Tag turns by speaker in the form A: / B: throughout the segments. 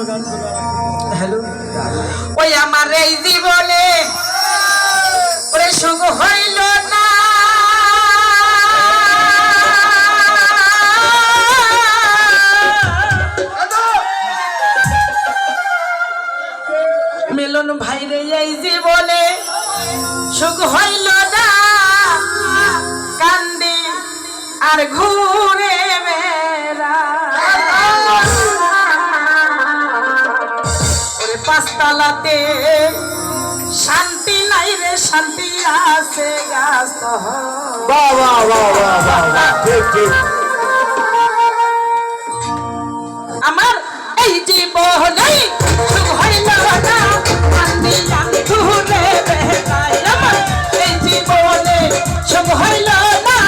A: hello ওই আমার এই জীবনে ওরে সুখ হইল না মিলন ভাইরে এই জীবনে সুখ হইল না কান্দি আর ঘুরে বেড়া ওরে পাঁচতলাতে শান্তি নাই রে শান্তি আছে গাছ
B: বাবা বাবা বাবা ঠিক ঠিক
A: আমার এই জীবনে সুখ হইল না কান্দি আমি ঘুরে বেড়াই আমার এই জীবনে সুখ হইল না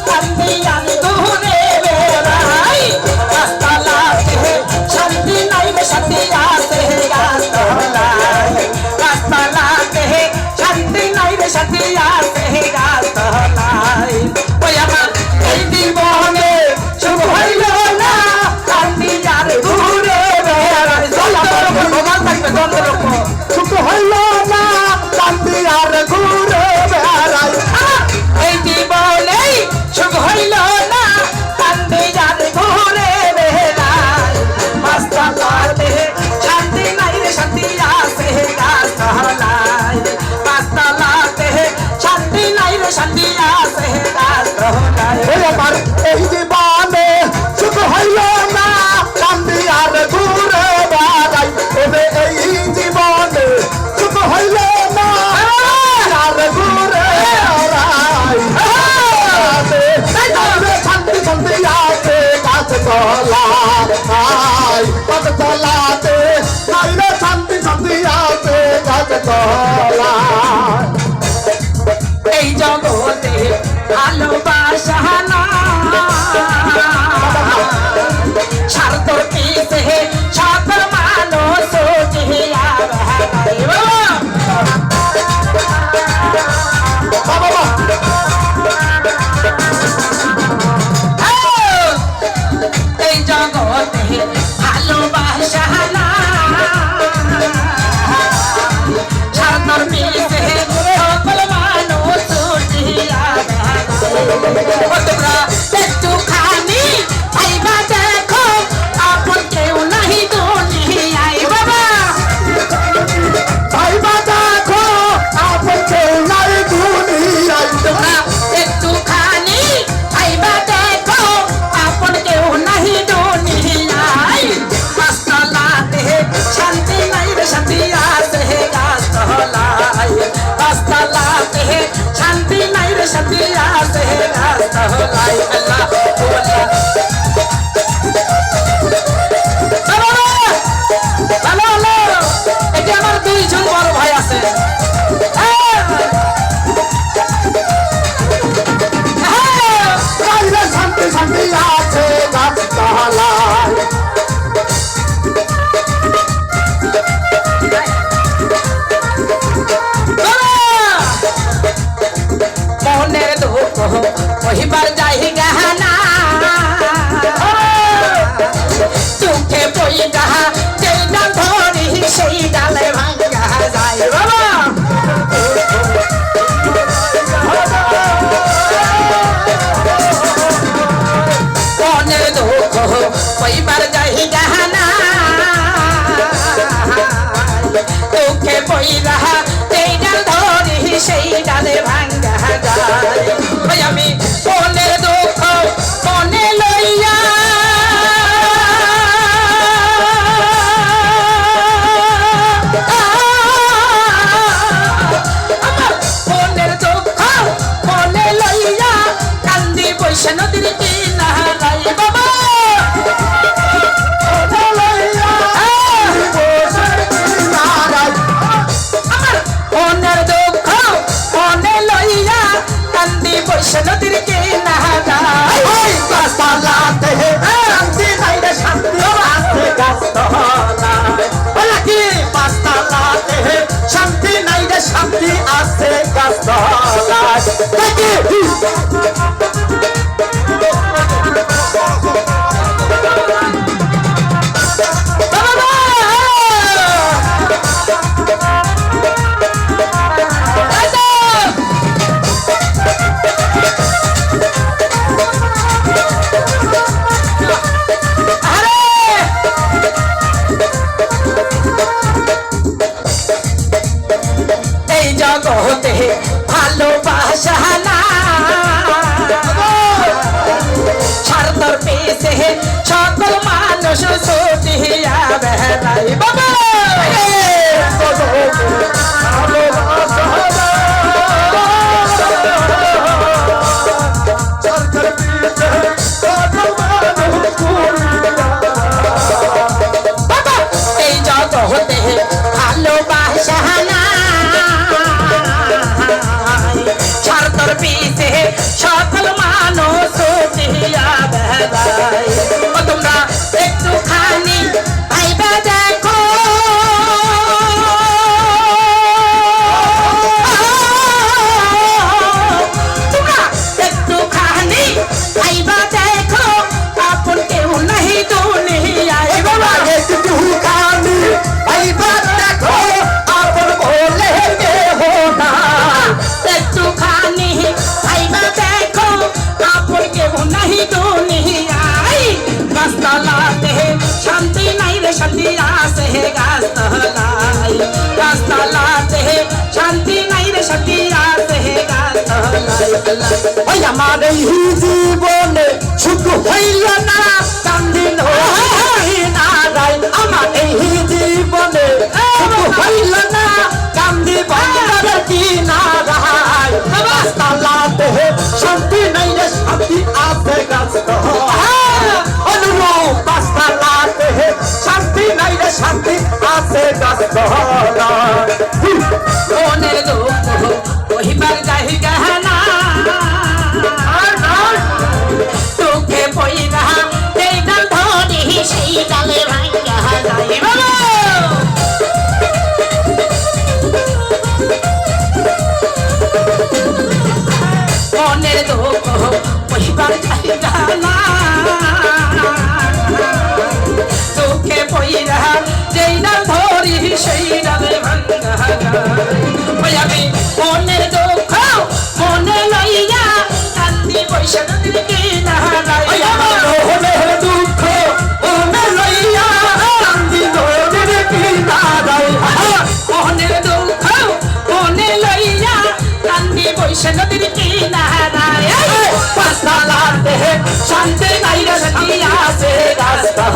A: কান্দি আমি ঘুরে বেড়াই রাস্তালাতে শান্তি নাই রে শান্তি আছে গাছতলায় রাস্তালাতে শান্তি নাই রে শান্তি আছে গাছতলায় ওই আমার এই জীবনে সুখ হইল না কান্দি আর ঘুরে বেড়াই ভগবান থাকবে দণ্ডরূপ
B: সুখ হইল না কান্দি আর ঘুরে বেড়াই
A: এই জীবনে সুখ হইল না কান্দি আর ঘুরে বেড়াই পাঁচতলাতে শান্তি নাই রে শান্তি আছে গাছতলায় পাঁচতলাতে শান্তি নাই রে শান্তি আছে গাছতলায়
B: ওই আমার এই জীবনে সুখ হইল না কান্দি আর ঘুরে বেড়াই ওরে এই জীবনে সুখ হইল না আর ঘুরে বেড়াই শান্তি শান্তি আছে গাছ তলায় গাছ তলাতে নাইরে শান্তি শান্তি আছে গাছ তলায়
A: এই জগতে ভালোবাসা না স্বার্থ পিছে সকল মানুষ জিয়া
B: বাবা
A: এই জগতে ভালোবাসা না স্বার্থ পিছে সকল মানুষ জিয়া তোমরা একটুখানি ভাইবা দেখো আপন কেউ নাহি দুনিয়ায় বাবা
B: ভাইবা দেখো আপন কেউ নাই দুনিয়ায়
A: তোমরা একটুখানি ভাইবা দেখো আপন কেউ নাহি দুনিয়ায় পাঁচতলাতে শান্তি নাই রে শান্তি আছে গাছতলায় পাঁচতলাতে শান্তি নাই রে শান্তি আছে গাছতলায় আল্লাহ এটা আমার দুইজন বড় ভাই আছে
B: নাইরে শান্তি শান্তি আছে গাছ তলায়
A: মনের দুঃখ কহিবার যাই গাহানা চোখে বই গাহা যেই ডাল ধরি সেই ডালে ভাঙ্গা যায় বাবা মনের দুঃখ কহিবার যাই গাহানা চোখে বই গাহা যেই ডাল ধরি সেই ডালে ভাঙ্গা যায় ওই আমি মনের দুঃখ মনে লইয়া আমার মনের দুঃখ মনে লইয়া কান্দি বৈশা নদীর কিনারায় বাবা আমার মনের দুঃখ মনে লইয়া কান্দি বৈশা নদীর কিনারায়
B: গাছতলাতে শান্তি নাইরে শান্তি আছে গাছ তলায় বলা কি পাঁচতলাতে শান্তি নাইরে শান্তি আছে গাছ তলায়
A: শ্বশুর ছুটিয়া বেড়াই বাবা এই জগতে ভালোবাসা ছাড়তর পিছে সকল মানুষ ছুটিয়া বেড়াই ও তোমরা একটুখানি আইবা দেখো তোমরা একটুখানি আইবা দেখো আপন কেউ নাহি দুনিয়ায় বাবা
B: একটুখানি আইবা দেখো আপন বলে কেহ না
A: একটুখানি আইবা দেখো আপন কেউ নাহি দুনিয়ায় গাছতলাতে শান্তি নাই রে শান্তি আছে গাছতলায় গাছতলাতে শান্তি নাই রে শান্তি আছে গাছতলায়
B: ওই আমার এই জীবনে সুখ হইল না কান্দিন না রাই আমার এই জীবনে সুখ হইল না কান্দি বাজার কি না রাই রাস্তালাতে শান্তি নাই রে শান্তি আছে গাছ অনুরূপ রাস্তালাতে শান্তি নাই রে শান্তি আছে গাছ
A: মনের দুঃখ কহিবার যাই গহনা দুঃখে পইরা এই ডাল ধরি সেই ডালে ভাঙ্গা যাই বাবা মনের দুঃখ কহিবার যাই গহনা দুঃখে পইরা যেই ডাল ধরি সেই ডালে ভাঙ্গা ওই আমি মনের দুঃখ মনে লইয়া কান্দি বৈশা নদীর কিনারায়
B: মনের দুঃখ মনে লইয়া কান্দি নদীর কিনারায়
A: মনের দুঃখ মনে লইয়া কান্দি বৈশা নদীর কিনারায়
B: পাঁচতলাতে শান্তি নাই রে শান্তি আছে রাস্তা